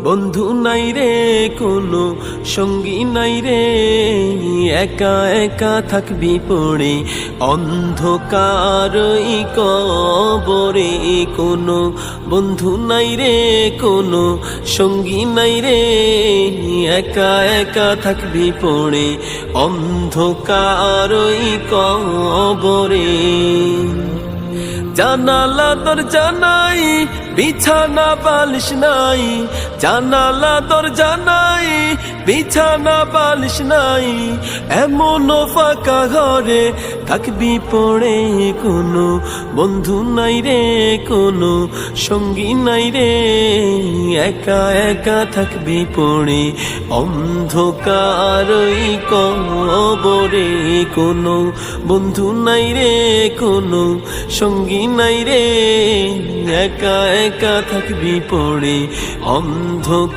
বন্ধু নাই রে কোনো সঙ্গী নাই রে, একা একা থাকবি পড়ে অন্ধকারই কবরে। কোনো বন্ধু নাই রে কোনো সঙ্গী নাই রে, একা একা থাকবি পড়ে অন্ধকারই কবরে। জানালা দরজা নাই, বিছানা বালিশ নাই, জানালা দরজা নাই, বিছানা বালিশ নাই, এমন ফাঁকা ঘরে থাকবি পড়ে। কোনো বন্ধু নাই রে কোনো সঙ্গী নাই রে, একা একা থাকবি পড়ে অন্ধকারই কবরে। কোনো বন্ধু নাই রে কোনো সঙ্গী নাই রে, একা একা থাকবি পড়ে অন্ধকার।